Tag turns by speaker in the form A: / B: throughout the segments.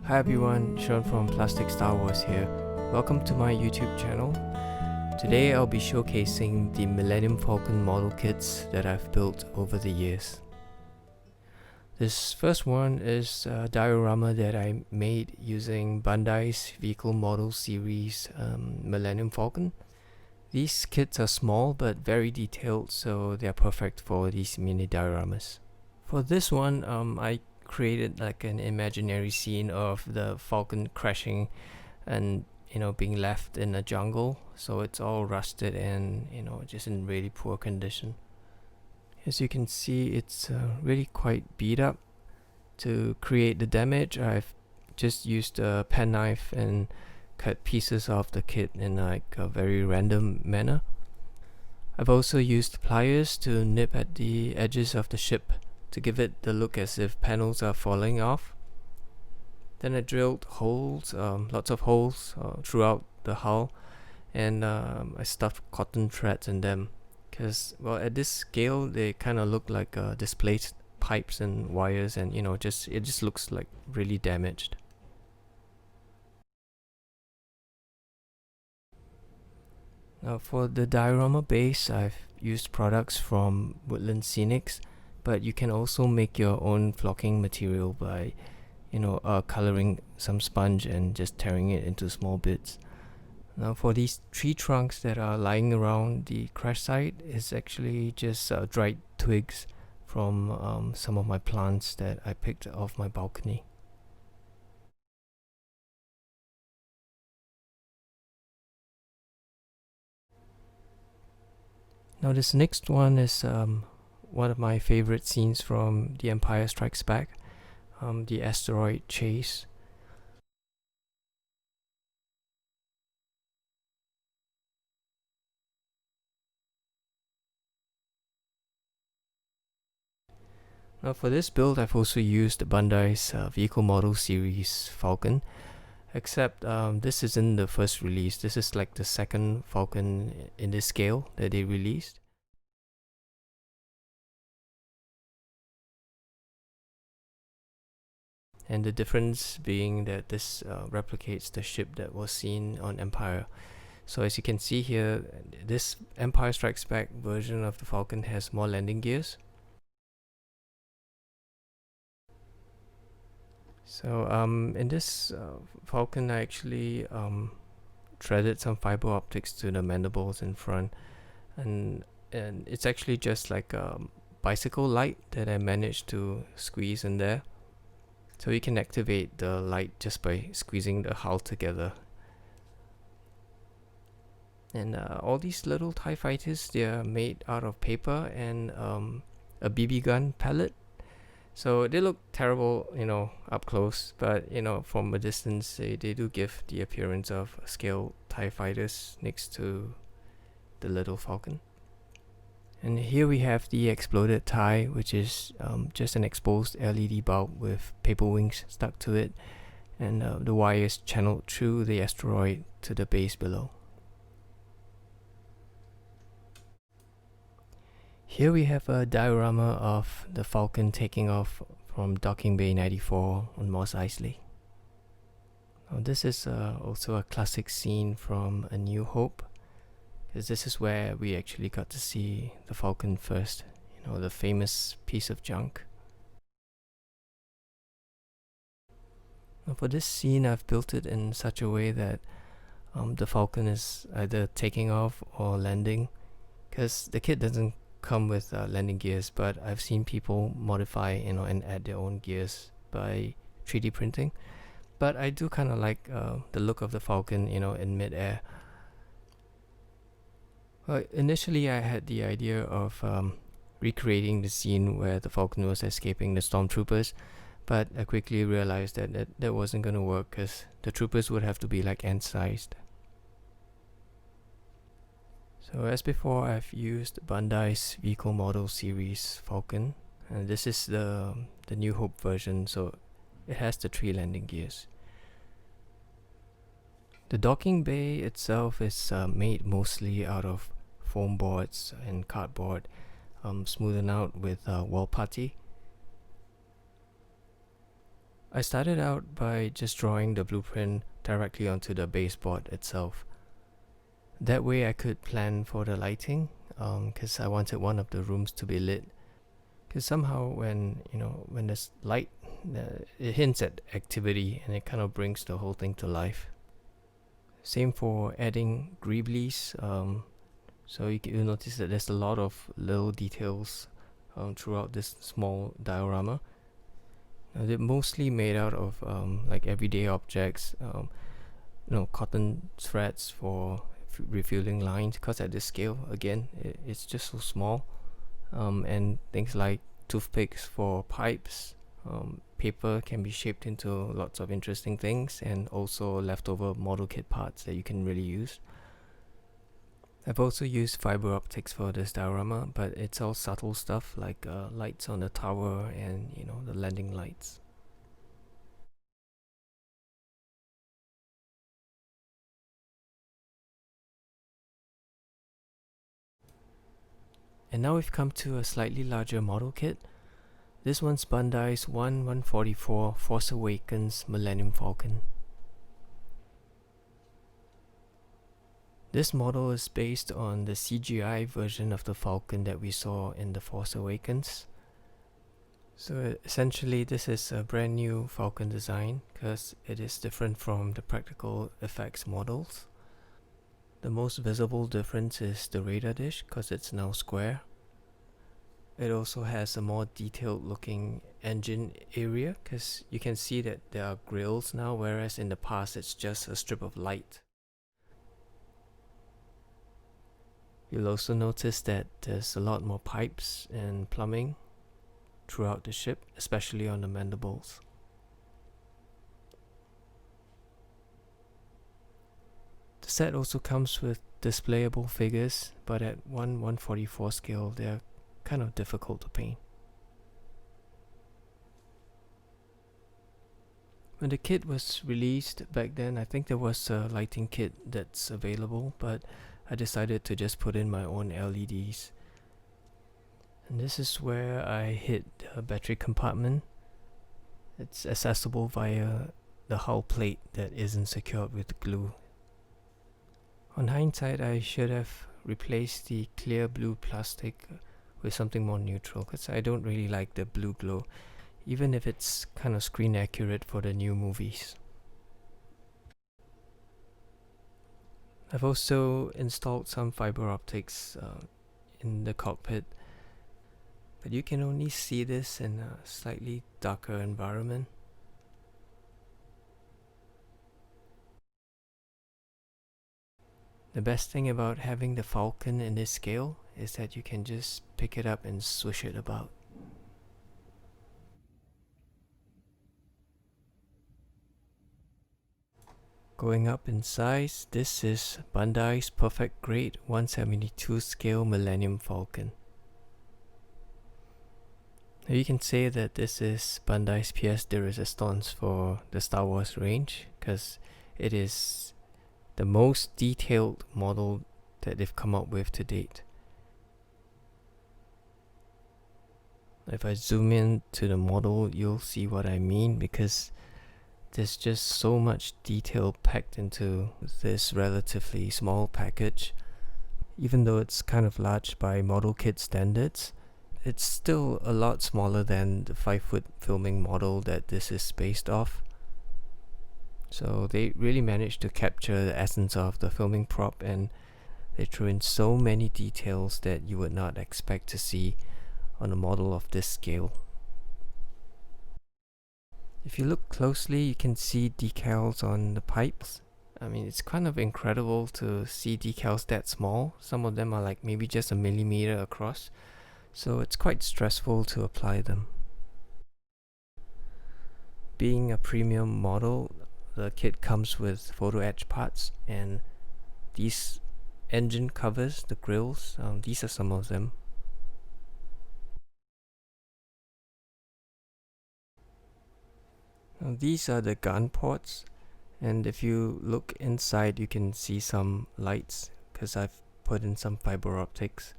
A: Hi everyone, Sean from Plasticstarwars here. Welcome to my YouTube channel. Today I'll be showcasing the Millennium Falcon model kits that I've built over the years. This first one is a diorama that I made using Bandai's vehicle model series Millennium Falcon. These kits are small but very detailed, so they're perfect for these mini dioramas. For this one, I created like an imaginary scene of the Falcon crashing and being left in a jungle, so it's all rusted and just in really poor condition. As you can see, it's really quite beat up. To create the damage, I've just used a penknife and cut pieces of the kit in like a very random manner. I've also used pliers to nip at the edges of the ship to give it the look as if panels are falling off. Then I drilled holes, lots of holes throughout the hull, and I stuffed cotton threads in them because, well, at this scale they kind of look like displaced pipes and wires, and it just looks like really damaged. Now for the diorama base, I've used products from Woodland Scenics, but you can also make your own flocking material by coloring some sponge and just tearing it into small bits. Now for these tree trunks that are lying around the crash site, is actually just dried twigs from some of my plants that I picked off my balcony. Now this next one is one of my favorite scenes from The Empire Strikes Back, the asteroid chase. Now for this build, I've also used Bandai's vehicle model series Falcon, except this isn't the first release. This is like the second Falcon in this scale that they released. And the difference being that this replicates the ship that was seen on Empire. So as you can see here, this Empire Strikes Back version of the Falcon has more landing gears. So in this Falcon, I actually threaded some fiber optics to the mandibles in front, and it's actually just like a bicycle light that I managed to squeeze in there. So you can activate the light just by squeezing the hull together. And all these little TIE fighters, they are made out of paper and a BB gun pellet. So they look terrible, up close, but from a distance, they do give the appearance of scale TIE fighters next to the little Falcon. And here we have the exploded TIE, which is just an exposed LED bulb with paper wings stuck to it, and the wires channeled through the asteroid to the base below. Here we have a diorama of the Falcon taking off from Docking Bay 94 on Mos Eisley. Now this is also a classic scene from A New Hope, because this is where we actually got to see the Falcon first, the famous piece of junk. Now for this scene, I've built it in such a way that the Falcon is either taking off or landing, because the kit doesn't come with landing gears, but I've seen people modify and add their own gears by 3D printing. But I do kind of like the look of the Falcon in mid-air. Initially I had the idea of recreating the scene where the Falcon was escaping the stormtroopers, but I quickly realized that wasn't going to work, because the troopers would have to be like ant-sized. So as before, I've used Bandai's vehicle model series Falcon, and this is the New Hope version, so it has the 3 landing gears. The docking bay itself is made mostly out of foam boards and cardboard, smoothed out with wall putty. I started out by just drawing the blueprint directly onto the baseboard itself. That way I could plan for the lighting, because I wanted one of the rooms to be lit. Because somehow when there's light, it hints at activity and it kind of brings the whole thing to life. Same for adding greeblies. So you'll notice that there's a lot of little details throughout this small diorama. They're mostly made out of like everyday objects, cotton threads for refueling lines, because at this scale, again, it's just so small. And things like toothpicks for pipes. Paper can be shaped into lots of interesting things, and also leftover model kit parts that you can really use. I've also used fiber optics for this diorama, but it's all subtle stuff like lights on the tower and the landing lights. And now we've come to a slightly larger model kit. This one's Bandai's 1/144 Force Awakens Millennium Falcon. This model is based on the CGI version of the Falcon that we saw in The Force Awakens. So essentially this is a brand new Falcon design because it is different from the practical effects models. The most visible difference is the radar dish because it's now square. It also has a more detailed looking engine area because you can see that there are grills now, whereas in the past it's just a strip of light. You'll also notice that there's a lot more pipes and plumbing throughout the ship, especially on the mandibles. The set also comes with displayable figures, but at 1/144 scale they're kind of difficult to paint. When the kit was released back then, I think there was a lighting kit that's available, but I decided to just put in my own LEDs. And this is where I hid the battery compartment. It's accessible via the hull plate that isn't secured with glue. On hindsight, I should have replaced the clear blue plastic with something more neutral, because I don't really like the blue glow, even if it's kind of screen accurate for the new movies. I've also installed some fiber optics in the cockpit, but you can only see this in a slightly darker environment. The best thing about having the Falcon in this scale is that you can just pick it up and swish it about. Going up in size, this is Bandai's perfect grade 1/72 scale Millennium Falcon. Now you can say that this is Bandai's pièce de résistance for the Star Wars range, because it is the most detailed model that they've come up with to date. If I zoom in to the model, you'll see what I mean, because there's just so much detail packed into this relatively small package. Even though it's kind of large by model kit standards, it's still a lot smaller than the 5-foot filming model that this is based off. So they really managed to capture the essence of the filming prop, and they threw in so many details that you would not expect to see on a model of this scale. If you look closely, you can see decals on the pipes. I mean, it's kind of incredible to see decals that small. Some of them are like maybe just a millimeter across, so it's quite stressful to apply them. Being a premium model, the kit comes with photo etch parts, and these engine covers, the grills, these are some of them. Now, these are the gun ports, and if you look inside you can see some lights because I've put in some fiber optics.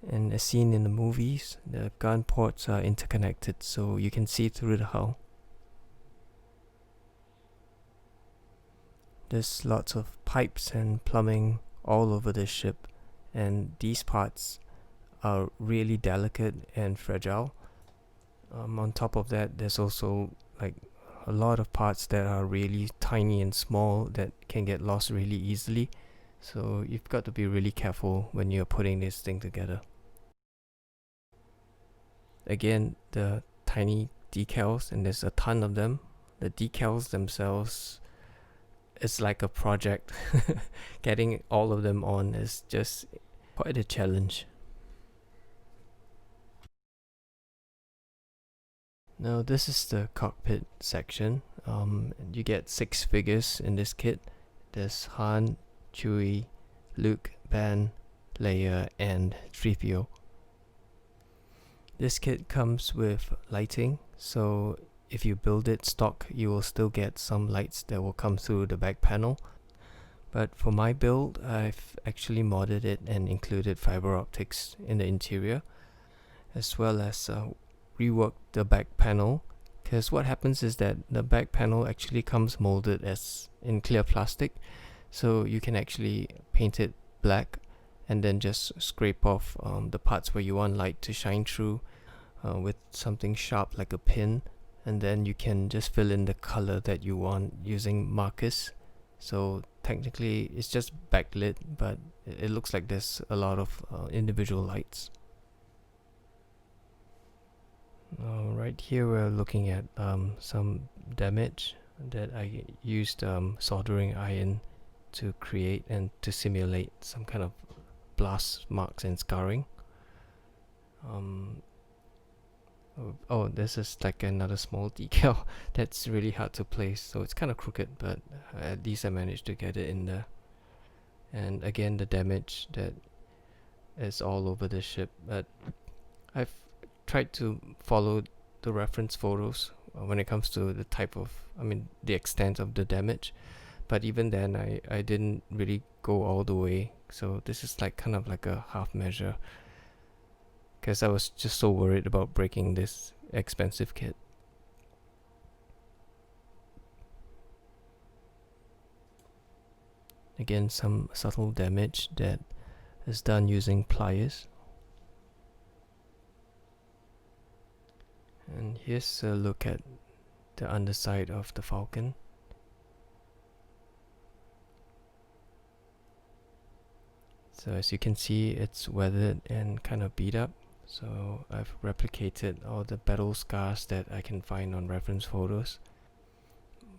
A: And as seen in the movies, the gun ports are interconnected so you can see through the hull. There's lots of pipes and plumbing all over this ship, and these parts are really delicate and fragile. On top of that, there's also like a lot of parts that are really tiny and small that can get lost really easily. So you've got to be really careful when you're putting this thing together. Again, the tiny decals, and there's a ton of them. The decals themselves, it's like a project. Getting all of them on is just quite a challenge. Now this is the cockpit section. You get 6 figures in this kit. There's Han, Chewie, Luke, Ben, Leia, and 3PO. This kit comes with lighting, so if you build it stock, you will still get some lights that will come through the back panel. But for my build, I've actually modded it and included fiber optics in the interior, as well as reworked the back panel, because what happens is that the back panel actually comes molded as in clear plastic, so you can actually paint it black and then just scrape off the parts where you want light to shine through with something sharp like a pin, and then you can just fill in the color that you want using markers. So technically it's just backlit, but it looks like there's a lot of individual lights. Right here we're looking at some damage that I used soldering iron to create and to simulate some kind of blast marks and scarring. Oh, this is like another small decal that's really hard to place, so it's kind of crooked, but at least I managed to get it in there. And again, the damage that is all over the ship, but I've tried to follow the reference photos when it comes to the type of, the extent of the damage, but even then I didn't really go all the way, so this is like kind of like a half measure, because I was just so worried about breaking this expensive kit. Again, some subtle damage that is done using pliers. And here's a look at the underside of the Falcon. So as you can see, it's weathered and kind of beat up. So I've replicated all the battle scars that I can find on reference photos,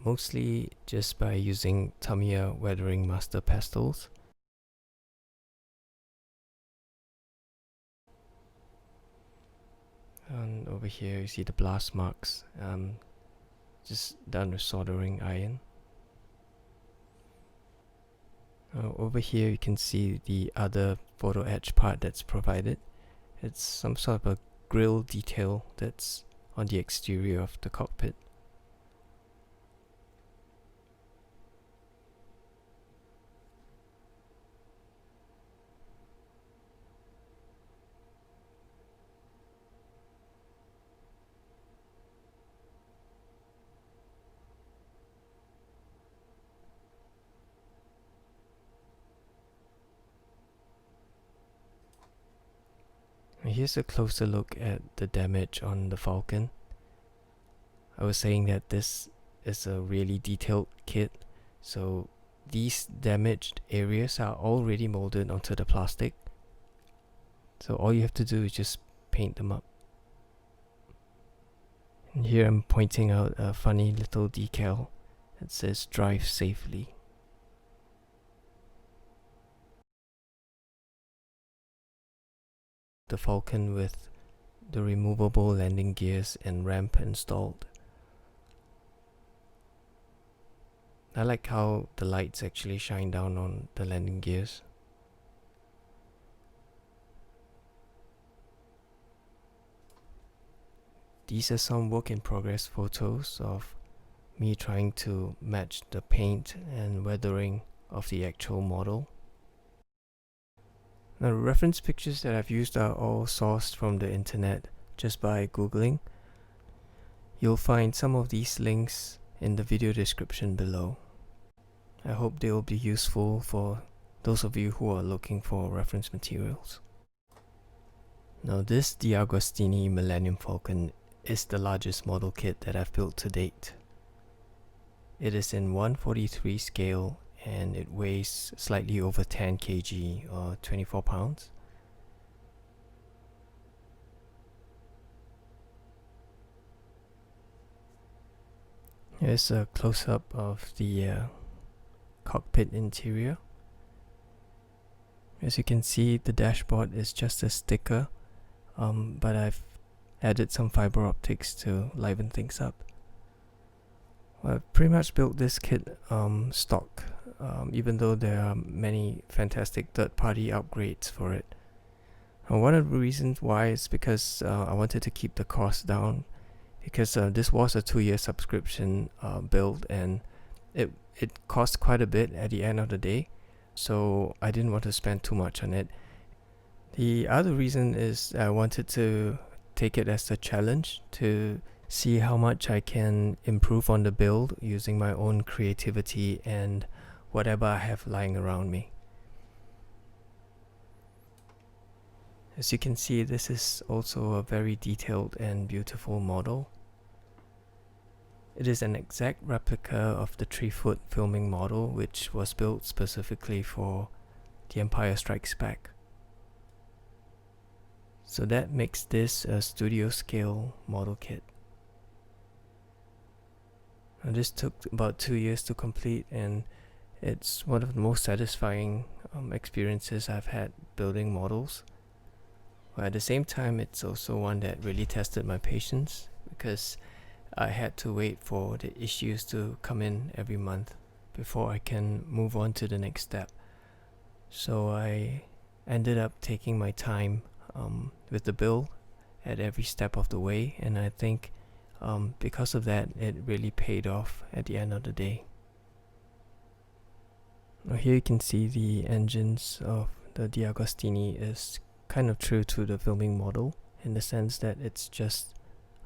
A: mostly just by using Tamiya Weathering Master Pastels. And over here you see the blast marks, just done with soldering iron. Over here you can see the other photo etch part that's provided. It's some sort of a grill detail that's on the exterior of the cockpit. Here's a closer look at the damage on the Falcon. I was saying that this is a really detailed kit, so these damaged areas are already molded onto the plastic. So all you have to do is just paint them up. And here I'm pointing out a funny little decal that says "Drive safely." The Falcon with the removable landing gears and ramp installed. I like how the lights actually shine down on the landing gears. These are some work in progress photos of me trying to match the paint and weathering of the actual model. Now, the reference pictures that I've used are all sourced from the internet just by googling. You'll find some of these links in the video description below. I hope they will be useful for those of you who are looking for reference materials. Now this DeAgostini Millennium Falcon is the largest model kit that I've built to date. It is in 1/43 scale and it weighs slightly over 10 kg or 24 pounds. Here's a close-up of the cockpit interior. As you can see, the dashboard is just a sticker, but I've added some fiber optics to liven things up. I've pretty much built this kit stock, even though there are many fantastic third-party upgrades for it. One of the reasons why is because I wanted to keep the cost down, because this was a 2-year subscription build, and it cost quite a bit at the end of the day, so I didn't want to spend too much on it. The other reason is I wanted to take it as a challenge to see how much I can improve on the build using my own creativity and whatever I have lying around me. As you can see, this is also a very detailed and beautiful model. It is an exact replica of the 3-foot filming model, which was built specifically for The Empire Strikes Back. So that makes this a studio scale model kit. And this took about 2 years to complete, and it's one of the most satisfying experiences I've had building models. But at the same time, it's also one that really tested my patience, because I had to wait for the issues to come in every month before I can move on to the next step. So I ended up taking my time with the build at every step of the way, and I think because of that, it really paid off at the end of the day. Now here you can see the engines of the DeAgostini is kind of true to the filming model, in the sense that it's just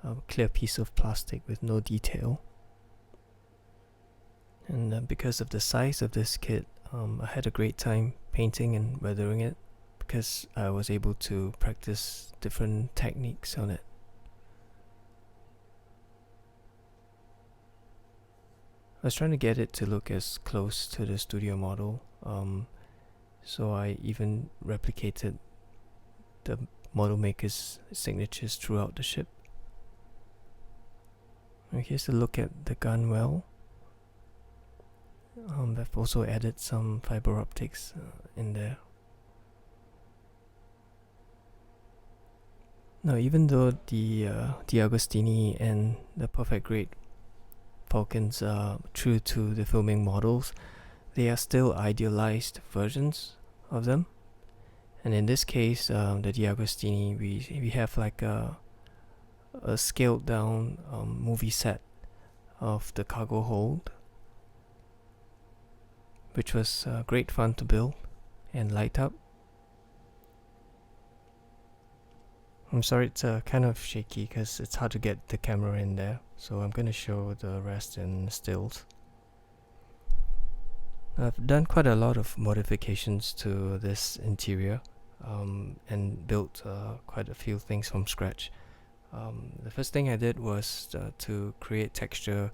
A: a clear piece of plastic with no detail. And because of the size of this kit, I had a great time painting and weathering it, because I was able to practice different techniques on it. I was trying to get it to look as close to the studio model, so I even replicated the model maker's signatures throughout the ship. Here's a look at the gun well. I've also added some fiber optics in there. Now, even though the DeAgostini and the Perfect Grade Falcons are true to the filming models, they are still idealized versions of them. And in this case, the DeAgostini, we have like a scaled down movie set of the cargo hold, which was great fun to build and light up. I'm sorry, it's kind of shaky because it's hard to get the camera in there, so I'm going to show the rest in stills. I've done quite a lot of modifications to this interior and built quite a few things from scratch. The first thing I did was to create texture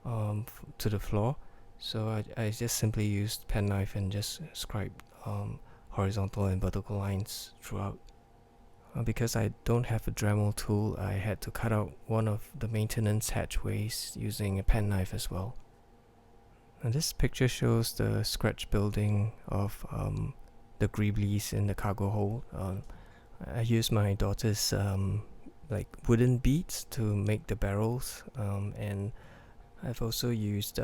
A: to the floor, so I just simply used penknife and just scribed horizontal and vertical lines throughout. Because I don't have a Dremel tool, I had to cut out one of the maintenance hatchways using a penknife as well. And this picture shows the scratch building of the greeblies in the cargo hold. I used my daughter's like wooden beads to make the barrels, and I've also used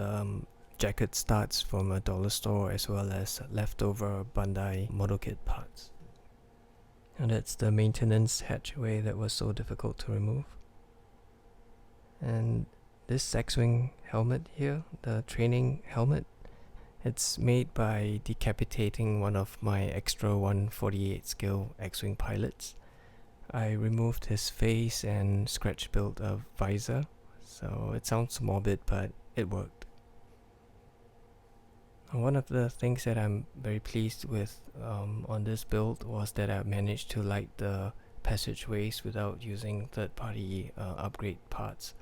A: jacket studs from a dollar store, as well as leftover Bandai model kit parts. And that's the maintenance hatchway that was so difficult to remove. And this X-Wing helmet here, the training helmet, it's made by decapitating one of my extra 1/48 scale X-Wing pilots. I removed his face and scratch built a visor, so it sounds morbid, but it worked. One of the things that I'm very pleased with on this build was that I managed to light the passageways without using third-party upgrade parts.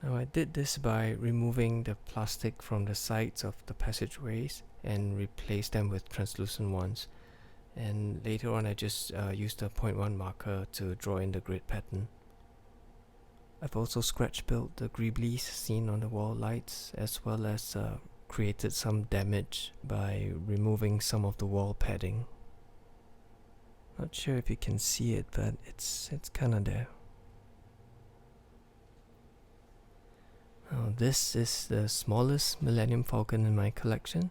A: Now I did this by removing the plastic from the sides of the passageways and replaced them with translucent ones. And later on I just used a 0.1 marker to draw in the grid pattern. I've also scratch built the greeblies seen on the wall lights, as well as created some damage by removing some of the wall padding. Not sure if you can see it, but it's kinda there. Now this is the smallest Millennium Falcon in my collection.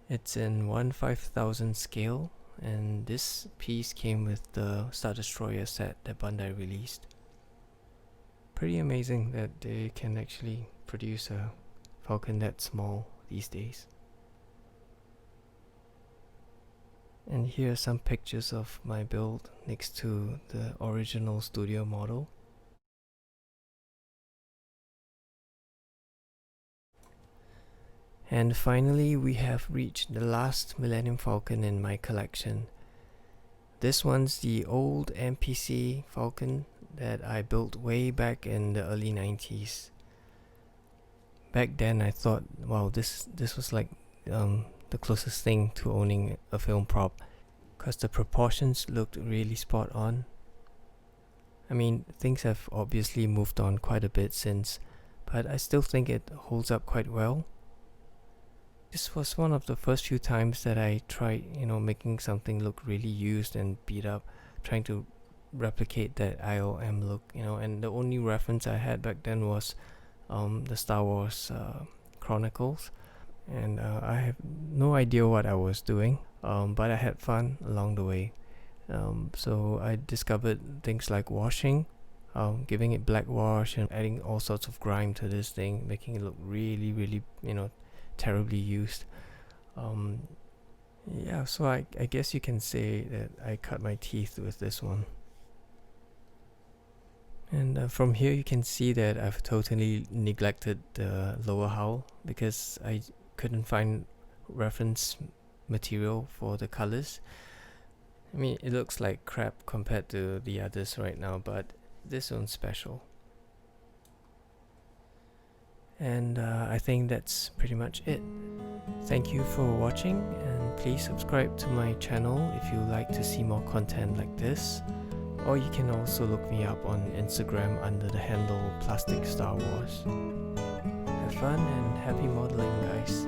A: It's in 1/5000 scale, and this piece came with the Star Destroyer set that Bandai released. Pretty amazing that they can actually produce a Falcon that small these days. And here are some pictures of my build next to the original studio model. And finally, we have reached the last Millennium Falcon in my collection. This one's the old MPC Falcon that I built way back in the early 90s. Back then I thought, wow, this was like the closest thing to owning a film prop, because the proportions looked really spot on. I mean, things have obviously moved on quite a bit since, but I still think it holds up quite well. This was one of the first few times that I tried, making something look really used and beat up, trying to replicate that ILM look, and the only reference I had back then was the Star Wars Chronicles, and I have no idea what I was doing, but I had fun along the way. So I discovered things like washing, giving it black wash and adding all sorts of grime to this thing, making it look really, really, terribly used. Yeah, so I guess you can say that I cut my teeth with this one. And from here you can see that I've totally neglected the lower hull because I couldn't find reference material for the colors. I mean, it looks like crap compared to the others right now, but this one's special. And I think that's pretty much it. Thank you for watching, and please subscribe to my channel if you like to see more content like this. Or you can also look me up on Instagram under the handle Plasticstarwars. Have fun and happy modeling, guys.